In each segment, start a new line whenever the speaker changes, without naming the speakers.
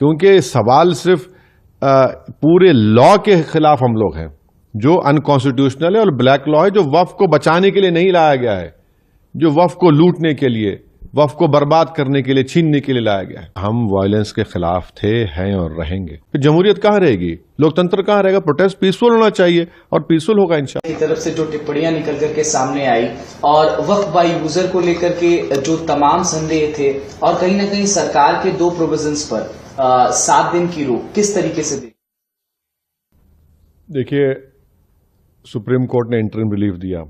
क्योंकि सवाल सिर्फ पूरे लॉ के खिलाफ हम लोग हैं जो अनकॉन्स्टिट्यूशनल है, और ब्लैक लॉ है जो वक्फ को बचाने के लिए नहीं लाया गया है, जो वक्फ को लूटने के लिए, वक्फ को बर्बाद करने के लिए, छीनने के लिए लाया गया है। हम वायलेंस के खिलाफ थे, हैं और रहेंगे। फिर जमहूरियत कहां रहेगी, लोकतंत्र कहां रहेगा? प्रोटेस्ट पीसफुल होना चाहिए और पीसफुल होगा इंशाल्लाह।
की तरफ से जो टिप्पणियां निकल करके सामने आई और वक्फ बाय यूजर को लेकर के जो तमाम संदेह थे, और कहीं ना कहीं सरकार के 2 प्रोविजंस पर 7 दिन की रोक, किस तरीके से
देखिए, सुप्रीम कोर्ट ने इंटरिम रिलीफ दिया।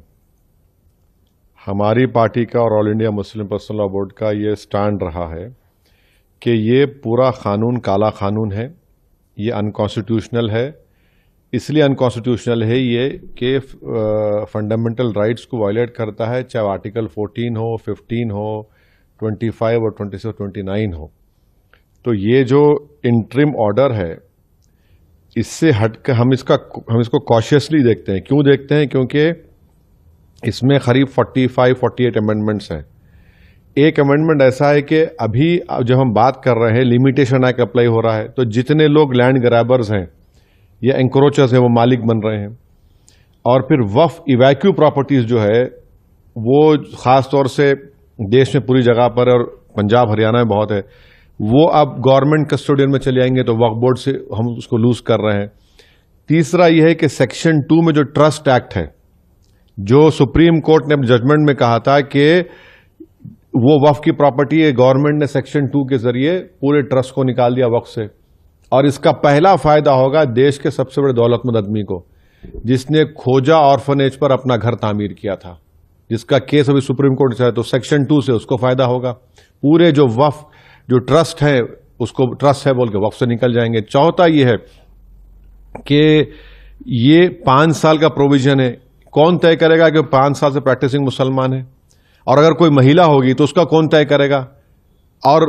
हमारी पार्टी का और all India Muslim personal law board का ये स्टैंड रहा है कि ये पूरा कानून काला कानून है, ये अनकॉन्स्टिट्यूशनल है। इसलिए अनकॉन्स्टिट्यूशनल है ये कि फंडामेंटल राइट्स को वायलेट करता है, चाहे आर्टिकल 14 हो, 15 हो, 25 और 26 और 29 हो। तो ये जो इंटरिम ऑर्डर है, इससे हटकर हम इसको कॉशियसली देखते हैं। क्यों देखते हैं? क्योंकि इसमें करीब 45-48 अमेंडमेंट्स हैं। एक अमेंडमेंट ऐसा है कि अभी जब हम बात कर रहे हैं, लिमिटेशन एक्ट अप्लाई हो रहा है, तो जितने लोग लैंड ग्रैबर्स हैं या एंक्रोचर्स हैं वो मालिक बन रहे हैं। और फिर वक्फ इवैक्यू प्रॉपर्टीज जो है वो खास तौर से देश में पूरी जगह पर, और पंजाब हरियाणा में बहुत है, वो अब गवर्नमेंट कस्टोडियन में चले आएंगे, तो वक्फ बोर्ड से हम उसको लूज कर रहे हैं। तीसरा यह है कि सेक्शन 2 में जो ट्रस्ट एक्ट है, जो सुप्रीम कोर्ट ने अपने जजमेंट में कहा था कि वो वक्फ की प्रॉपर्टी है, गवर्नमेंट ने सेक्शन 2 के जरिए पूरे ट्रस्ट को निकाल दिया वक्फ से। और इसका पहला फायदा होगा देश के सबसे बड़े दौलतमंद आदमी को, जिसने खोजा ऑर्फनेज पर अपना घर तामीर किया था, जिसका केस अभी सुप्रीम कोर्ट से है, तो सेक्शन 2 से उसको फायदा होगा। पूरे जो वक्फ जो ट्रस्ट है उसको ट्रस्ट है बोल के वक्फ से निकल जाएंगे। चौथा ये है कि ये 5 साल का प्रोविजन है। कौन तय करेगा कि 5 साल से प्रैक्टिसिंग मुसलमान है? और अगर कोई महिला होगी तो उसका कौन तय करेगा? और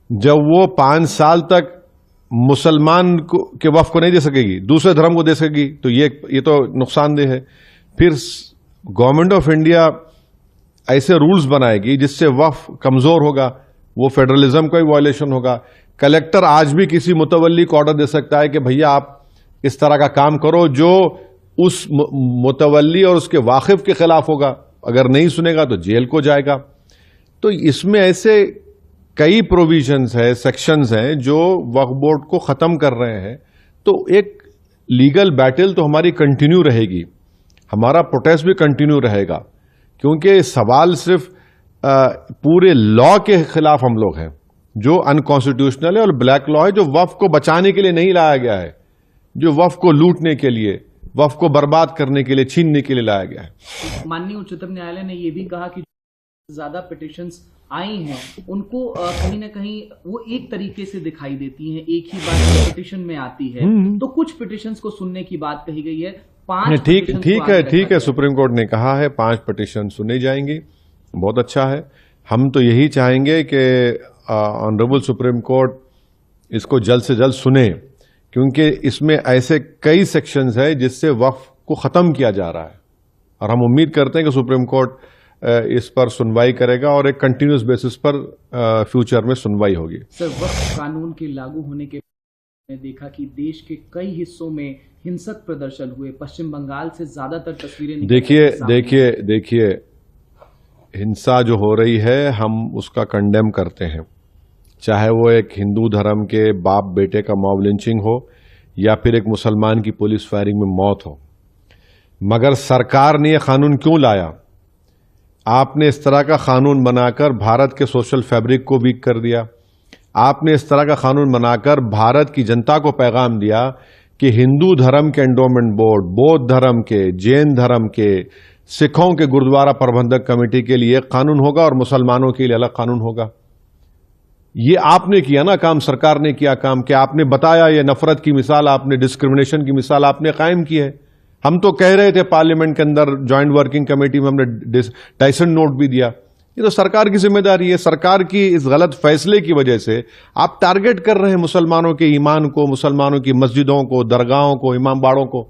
जब वो 5 साल तक मुसलमान के वक्फ को नहीं दे सकेगी, दूसरे धर्म को दे सकेगी, तो ये तो नुकसानदेह है। फिर गवर्नमेंट ऑफ इंडिया ऐसे रूल्स बनाएगी जिससे वक्फ कमजोर होगा, वो फेडरलिज्म का ही वायलेशन होगा। कलेक्टर आज भी किसी मुतवल्ली को ऑर्डर दे सकता है कि भैया आप इस तरह का काम करो, जो उस मुतवल्ली और उसके वाकिफ के खिलाफ होगा। अगर नहीं सुनेगा तो जेल को जाएगा। तो इसमें ऐसे कई प्रोविजंस है, सेक्शंस हैं जो वक्फ बोर्ड को खत्म कर रहे हैं। तो एक लीगल बैटल तो हमारी कंटिन्यू रहेगी, हमारा प्रोटेस्ट भी कंटिन्यू रहेगा, क्योंकि सवाल सिर्फ पूरे लॉ के खिलाफ हम लोग हैं जो अनकॉन्स्टिट्यूशनल है, और ब्लैक लॉ है जो वक्फ को बचाने के लिए नहीं लाया गया है, जो वक्फ को लूटने के लिए, वक्फ को बर्बाद करने के लिए, छीनने के लिए लाया गया है।
माननीय उच्चतम न्यायालय ने यह भी कहा कि ज्यादा पिटिशंस आई हैं उनको कहीं ना कहीं वो एक तरीके से दिखाई देती हैं, एक ही बात पिटिशन में आती है। तो कुछ पिटिशंस को सुनने की बात कही गई है। 5
ठीक है, सुप्रीम कोर्ट ने कहा है 5 पिटिशन सुनी जाएंगी, बहुत अच्छा है। हम तो यही चाहेंगे कि ऑनरेबल सुप्रीम कोर्ट इसको जल्द से जल्द सुने, क्योंकि इसमें ऐसे कई सेक्शंस हैं जिससे वक्फ को खत्म किया जा रहा है, और हम उम्मीद करते हैं कि सुप्रीम कोर्ट इस पर सुनवाई करेगा और एक कंटिन्यूस बेसिस पर फ्यूचर में सुनवाई होगी।
सर, वक्फ कानून के लागू होने के बाद देखा कि देश के कई हिस्सों में हिंसक प्रदर्शन हुए। पश्चिम बंगाल से ज्यादातर तस्वीरें
देखिए हिंसा जो हो रही है हम उसका कंडेम करते हैं, चाहे वो एक हिंदू धर्म के बाप बेटे का मॉब लिंचिंग हो या फिर एक मुसलमान की पुलिस फायरिंग में मौत हो। मगर सरकार ने यह कानून क्यों लाया? आपने इस तरह का कानून बनाकर भारत के सोशल फैब्रिक को वीक कर दिया। आपने इस तरह का कानून बनाकर भारत की जनता को पैगाम दिया कि हिंदू धर्म के एंडोमेंट बोर्ड, बौद्ध धर्म के, जैन धर्म के, सिखों के गुरुद्वारा प्रबंधक कमेटी के लिए कानून होगा और मुसलमानों के लिए अलग कानून होगा। ये आपने किया ना काम, सरकार ने किया काम कि आपने बताया, ये नफरत की मिसाल आपने, डिस्क्रिमिनेशन की मिसाल आपने कायम की है। हम तो कह रहे थे पार्लियामेंट के अंदर ज्वाइंट वर्किंग कमेटी में, हमने टाइसन नोट भी दिया। ये तो सरकार की जिम्मेदारी है। सरकार की इस गलत फैसले की वजह से आप टारगेट कर रहे हैं मुसलमानों के ईमान को, मुसलमानों की मस्जिदों को, दरगाहों को, इमाम बाड़ों को।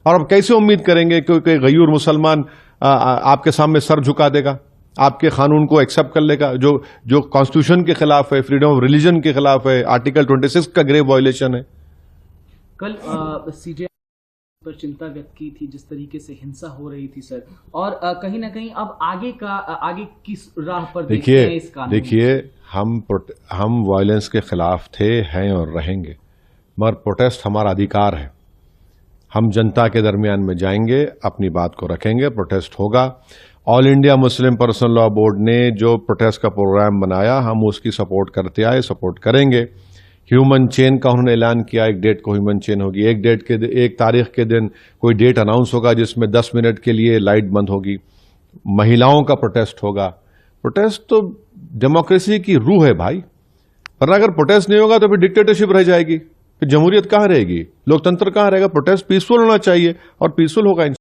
और अब कैसे उम्मीद करेंगे कि कोई गयूर मुसलमान आपके सामने सर झुका देगा? आपके कानून को एक्सेप्ट कर लेगा जो कॉन्स्टिट्यूशन के खिलाफ है, फ्रीडम ऑफ रिलीजन के खिलाफ है, आर्टिकल 26 का ग्रेव वायलेशन है।
कल सीजे पर चिंता व्यक्त की थी जिस तरीके से हिंसा हो रही थी सर, और कहीं ना कहीं अब आगे किस राह पर देखते हैं इस कानून?
देखिए हम वायलेंस के खिलाफ थे, हैं और रहेंगे, मगर प्रोटेस्ट हमारा अधिकार है। हम जनता के दरमियान में जाएंगे, अपनी बात को रखेंगे, प्रोटेस्ट होगा। All India Muslim personal law board ने जो प्रोटेस्ट का प्रोग्राम बनाया, हम उसकी सपोर्ट करते आए, सपोर्ट करेंगे। ह्यूमन चेन का उन्होंने ऐलान किया, एक डेट को ह्यूमन चेन होगी, एक तारीख के दिन कोई डेट अनाउंस होगा जिसमें 10 मिनट के लिए लाइट बंद होगी। महिलाओं का प्रोटेस्ट होगा। प्रोटेस्ट तो डेमोक्रेसी की रूह है भाई, वरना अगर प्रोटेस्ट नहीं होगा तो फिर डिक्टेटरशिप रह जाएगी, फिर जमहूरियत कहाँ रहेगी, लोकतंत्र कहाँ रहेगा। प्रोटेस्ट पीसफुल होना चाहिए और पीसफुल होगा।